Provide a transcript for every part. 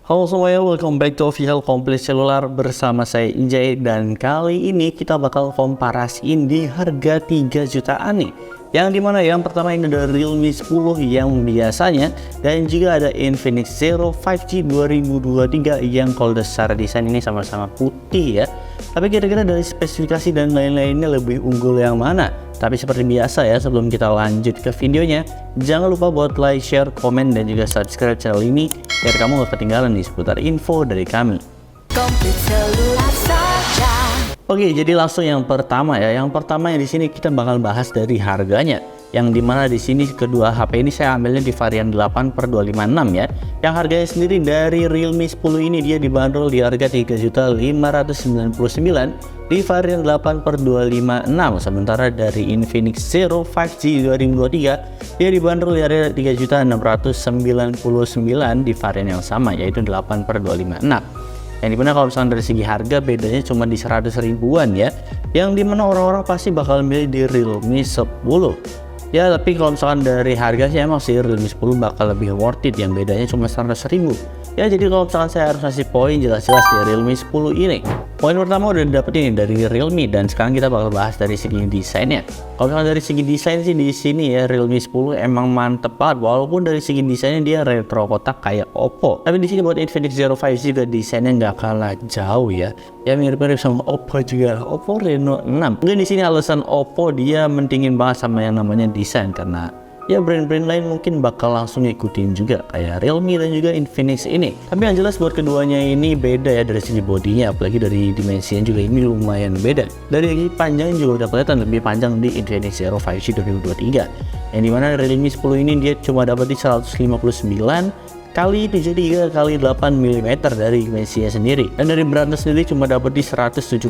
Halo semuanya, welcome back to Official Komplit Seluler bersama saya Injay. Dan kali ini kita bakal komparasiin di harga 3 jutaan nih. Yang dimana yang pertama ini ada Realme 10 yang biasanya, dan juga ada Infinix Zero 5G 2023 yang kalau secara desain ini sama-sama putih ya. Tapi kira-kira dari spesifikasi dan lain-lainnya lebih unggul yang mana? Tapi seperti biasa ya, sebelum kita lanjut ke videonya, jangan lupa buat like, share, komen, dan juga subscribe channel ini biar kamu gak ketinggalan nih seputar info dari kami. Oke, jadi langsung yang pertama ya. Yang pertama yang di sini kita bakal bahas dari harganya. Yang dimana di sini kedua HP ini saya ambilnya di varian 8/256 ya. Yang harganya sendiri dari Realme 10 ini dia dibanderol di harga 3.599 di varian 8/256. Sementara dari Infinix Zero 5G 2023 dia dibanderol di harga 3.699 di varian yang sama, yaitu 8/256. Yang dimana kalau misalnya dari segi harga bedanya cuma di 100 ribuan ya. Yang dimana orang-orang pasti bakal milih di Realme 10 ya. Tapi kalau misalkan dari harga sih emang sih Realme 10 bakal lebih worth it, yang bedanya cuma 100 ribu ya. Jadi kalau misalkan saya harus ngasih poin jelas-jelas di Realme 10 ini, poin pertama udah dapetin dari Realme, dan sekarang kita bakal bahas dari segi desainnya. Kalau misalkan dari segi desain sih di sini ya Realme 10 emang mantep banget, walaupun dari segi desainnya dia retro kotak kayak Oppo. Tapi di sini buat Infinix Zero 5G juga desainnya nggak kalah jauh ya. Ya mirip-mirip sama Oppo juga, Oppo Reno 6. Mungkin di sini alasan Oppo dia mentingin banget sama yang namanya desain, karena ya brand-brand lain mungkin bakal langsung ngikutin juga kayak Realme dan juga Infinix ini. Tapi yang jelas buat keduanya ini beda ya dari segi bodinya, apalagi dari dimensinya juga ini lumayan beda. Dari segi panjang juga udah kelihatan lebih panjang di Infinix Zero 5G 2023. Yang dimana Realme 10 ini dia cuma dapat di 159 kali 73 kali 8 mm dari dimensinya sendiri, dan dari beratnya sendiri cuma dapat di 178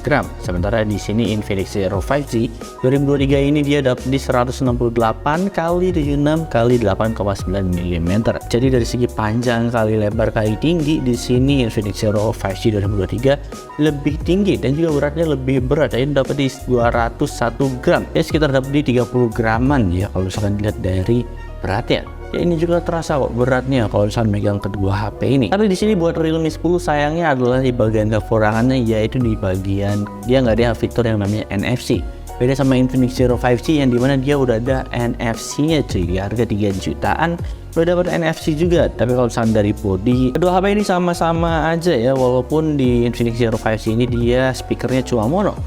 gram. Sementara di sini Infinix Zero 5G 2023 ini dia dapat di 168 kali 76 kali 8,9 mm. Jadi dari segi panjang kali lebar kali tinggi, di sini Infinix Zero 5G 2023 lebih tinggi dan juga beratnya lebih berat, ini dapat di 201 gram ya, sekitar dapat di 30 graman ya kalau misalkan dilihat dari beratnya. Ya ini juga terasa kok beratnya kalau misalnya megang kedua HP ini. Tapi di sini buat Realme 10 sayangnya adalah di bagian kekurangannya, yaitu di bagian dia nggak ada fitur yang namanya NFC. Beda sama Infinix Zero 5G yang dimana dia udah ada NFC-nya cuy, di harga 3 jutaan udah dapat NFC juga. Tapi kalau misalnya dari body, kedua HP ini sama-sama aja ya, walaupun di Infinix Zero 5G ini dia speakernya cuma mono,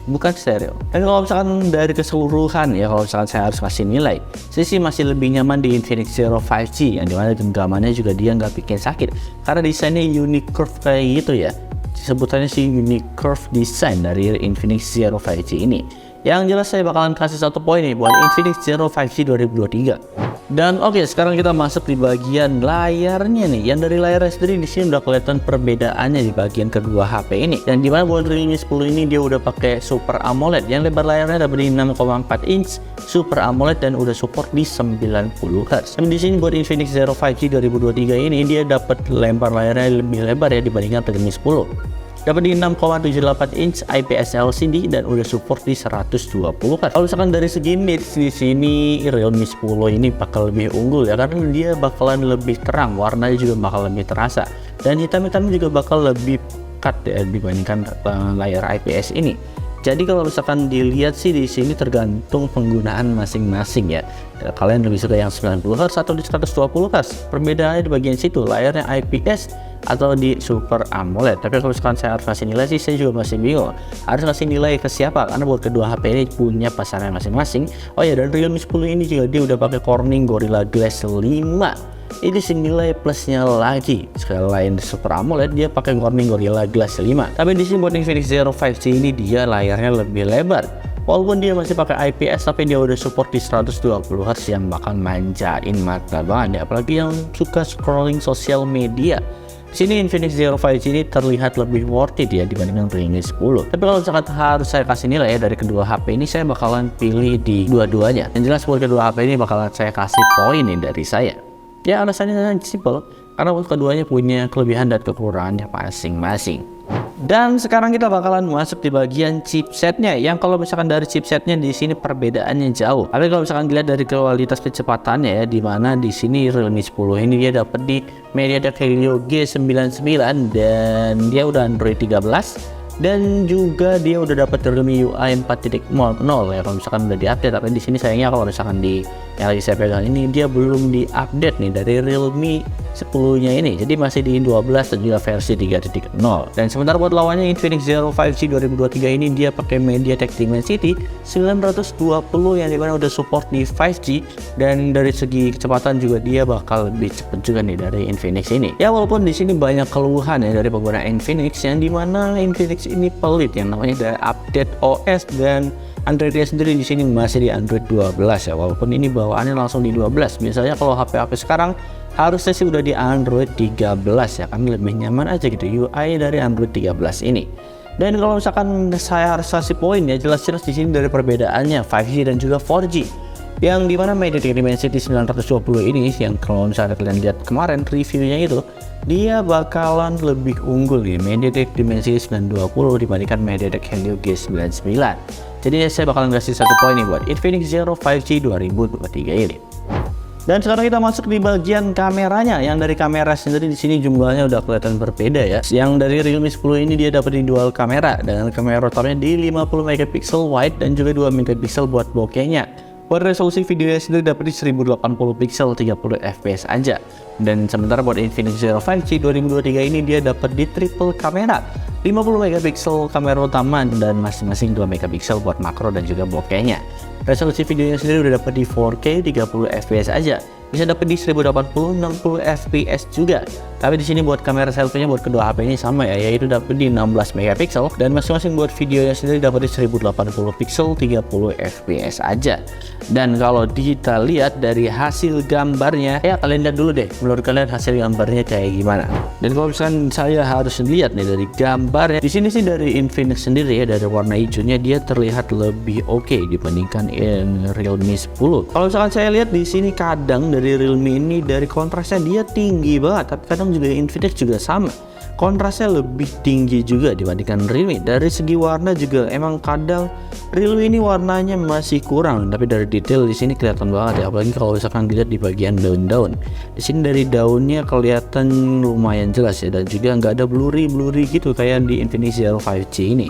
bukan stereo. Dan kalau misalkan dari keseluruhan ya, kalau misalkan saya harus kasih nilai, saya sih masih lebih nyaman di Infinix Zero 5G yang dimana genggamannya juga dia nggak bikin sakit karena desainnya unique curve kayak gitu ya. Sebutannya sih unique curve design dari Infinix Zero 5G ini. Yang jelas saya bakalan kasih 1 poin nih buat Infinix Zero 5G 2023. Dan oke, sekarang kita masuk di bagian layarnya nih. Yang dari layarnya sendiri di sini udah kelihatan perbedaannya di bagian kedua HP ini. Dan dimana buat Realme 10 ini dia udah pakai Super AMOLED yang lebar layarnya dapat di 6,4 inch Super AMOLED dan udah support di 90 Hz. Dan di sini buat Infinix Zero 5G 2023 ini dia dapat lebar layarnya lebih lebar ya dibandingkan Realme 10. Dapat di 6,78 inch IPS LCD dan udah support di 120 Hz. Kalau misalkan dari segi nits di sini Realme 10 ini bakal lebih unggul ya, karena dia bakalan lebih terang, warnanya juga bakal lebih terasa, dan hitam-hitam juga bakal lebih pekat ya dibandingkan layar IPS ini. Jadi kalau misalkan dilihat sih di sini tergantung penggunaan masing-masing ya. Kalian lebih suka yang 90 Hz atau di 120 Hz? Perbedaannya di bagian situ, layarnya IPS atau di Super AMOLED. Tapi kalau misalkan saya harus kasih nilai sih, saya juga masih bingung harus kasih nilai ke siapa, karena buat kedua HP ini punya pasaran masing-masing. Oh ya, dan Realme 10 ini juga dia udah pakai Corning Gorilla Glass 5. Ini sih nilai plusnya lagi. Sekali lain di Super AMOLED dia pakai Corning Gorilla Glass 5. Tapi di sini buat Infinix Zero 5G ini dia layarnya lebih lebar. Walaupun dia masih pakai IPS, tapi dia udah support di 120 Hz yang bakal manjain mata banget ya, apalagi yang suka scrolling sosial media. Di sini Infinix Zero 5G ini terlihat lebih worth it ya dibandingkan Realme 10. Tapi kalau misalkan harus saya kasih nilai ya dari kedua HP ini, saya bakalan pilih di dua-duanya. Yang jelas buat kedua HP ini bakalan saya kasih poin nih dari saya. Ya alasannya simple, karena buat keduanya punya kelebihan dan kekurangannya masing-masing. Dan sekarang kita bakalan masuk di bagian chipsetnya, yang kalau misalkan dari chipsetnya di sini perbedaannya jauh. Tapi kalau misalkan dilihat dari kualitas kecepatannya ya, di mana di sini Realme 10 ini dia dapat di MediaTek Helio G99 dan dia udah Android 13. Dan juga dia udah dapat Realme UI 4.0 ya, kalau misalkan udah diupdate. Tapi di sini sayangnya kalau misalkan di yang lagi saya pegang ini dia belum diupdate nih dari Realme 10-nya ini. Jadi masih di 12 dan juga versi 3.0. Dan sementara buat lawannya Infinix Zero 5G 2023 ini dia pakai MediaTek Dimensity 920 yang dimana udah support di 5G, dan dari segi kecepatan juga dia bakal lebih cepet juga nih dari Infinix ini. Ya walaupun di sini banyak keluhan ya dari pengguna Infinix, yang dimana Infinix ini pelit yang namanya dari update OS, dan Androidnya sendiri di sini masih di Android 12 ya, walaupun ini bawaannya langsung di 12. Biasanya kalau HP-HP sekarang harusnya sih udah di Android 13 ya, kan lebih nyaman aja gitu UI dari Android 13 ini. Dan kalau misalkan saya harus kasih poin ya, jelas-jelas di sini dari perbedaannya 5G dan juga 4G, yang dimana MediaTek Dimensity 920 ini yang kalau misalnya kalian lihat kemarin reviewnya itu, dia bakalan lebih unggul di MediaTek Dimensity 920 dibandingkan MediaTek Helio G99. Jadi saya bakalan kasih satu poin nih buat Infinix Zero 5G 2023 ini. Dan sekarang kita masuk di bagian kameranya, yang dari kamera sendiri di sini jumlahnya udah kelihatan berbeda ya. Yang dari Realme 10 ini dia dapat di dual kamera dengan kamera rotornya di 50 megapiksel wide dan juga 2 megapiksel buat bokehnya. Buat resolusi videonya sendiri dapat di 1080 pixel 30 fps aja. Dan sementara buat Infinix Zero 5G 2023 ini dia dapat di triple kamera, 50 megapiksel kamera utama dan masing-masing 2 megapiksel buat makro dan juga bokehnya. Resolusi videonya sendiri udah dapat di 4K 30 fps aja. Bisa dapat di 1080 60 fps juga. Tapi di sini buat kamera selfie-nya buat kedua HP ini sama ya, yaitu dapat di 16 megapiksel, dan masing-masing buat videonya sendiri dapat di 1080 pixel 30 fps aja. Dan kalau kita lihat dari hasil gambarnya, ya kalian lihat dulu deh menurut kalian hasil gambarnya kayak gimana. Dan kalau misalkan saya harus lihat nih dari gambarnya, di sini sih dari Infinix sendiri ya, dari warna hijaunya dia terlihat lebih oke dibandingkan Realme 10. Kalau misalkan saya lihat di sini kadang dari Realme ini dari kontrasnya dia tinggi banget, tapi kadang juga Infinix juga sama, kontrasnya lebih tinggi juga dibandingkan Realme. Dari segi warna juga emang kadang Realme ini warnanya masih kurang, tapi dari detail di sini kelihatan banget ya, apalagi kalau misalkan dilihat di bagian daun-daun. Di sini dari daunnya kelihatan lumayan jelas ya, dan juga nggak ada blurry gitu kayak di Infinix Zero 5G ini.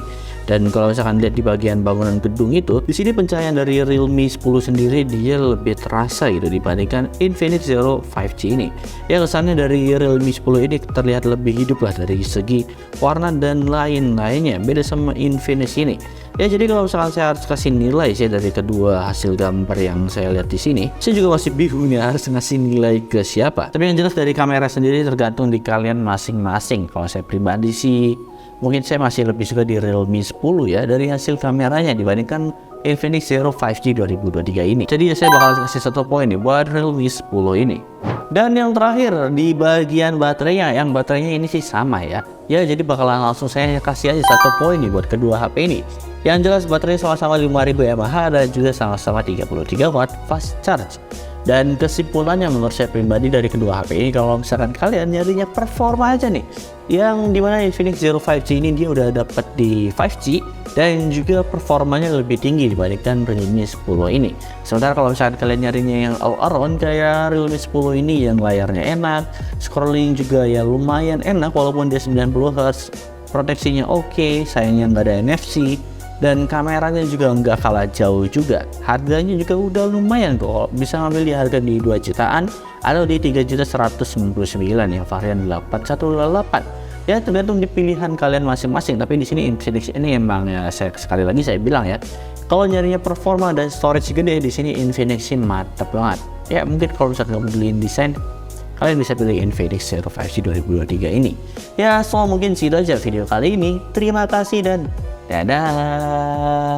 Dan kalau misalkan lihat di bagian bangunan gedung itu, di sini pencahayaan dari Realme 10 sendiri dia lebih terasa gitu dibandingkan Infinix Zero 5G ini. Ya kesannya dari Realme 10 ini terlihat lebih hidup lah dari segi warna dan lain-lainnya, beda sama Infinix ini. Ya jadi kalau misalkan saya harus kasih nilai sih dari kedua hasil gambar yang saya lihat di sini, saya juga masih bingung ya harus ngasih nilai ke siapa. Tapi yang jelas dari kamera sendiri tergantung di kalian masing-masing. Kalau saya pribadi sih mungkin saya masih lebih suka di Realme 10 ya dari hasil kameranya dibandingkan Infinix Zero 5G 2023 ini. Jadi ya saya bakal kasih satu poin nih buat Realme 10 ini. Dan yang terakhir di bagian baterainya, yang baterainya ini sih sama ya. Ya jadi bakalan langsung saya kasih aja satu poin nih buat kedua HP ini. Yang jelas baterai sama-sama 5000 mAh dan juga sama-sama 33 watt fast charge. Dan kesimpulannya menurut saya pribadi dari kedua HP ini, kalau misalkan kalian nyarinya performa aja nih, yang dimana Infinix Zero 5G ini dia udah dapat di 5G dan juga performanya lebih tinggi dibandingkan Realme 10 ini. Sementara kalau misalkan kalian nyarinya yang all around kayak Realme 10 ini yang layarnya enak, scrolling juga ya lumayan enak walaupun dia 90Hz, proteksinya oke, sayangnya nggak ada NFC, dan kameranya juga nggak kalah jauh juga. Harganya juga udah lumayan tuh, bisa ngambil di harga di 2 jutaan atau di 3.199 yang varian 8128. Ya tergantung di pilihan kalian masing-masing. Tapi di sini Infinix ini emang ya sekali lagi saya bilang ya, kalau nyarinya performa dan storage gede di sini Infinix sih mantap banget. Ya mungkin kalau misalnya nggak beliin desain, kalian bisa pilih Infinix Zero 5G 2023 ini. Ya so mungkin segitu aja video kali ini. Terima kasih dan dadah.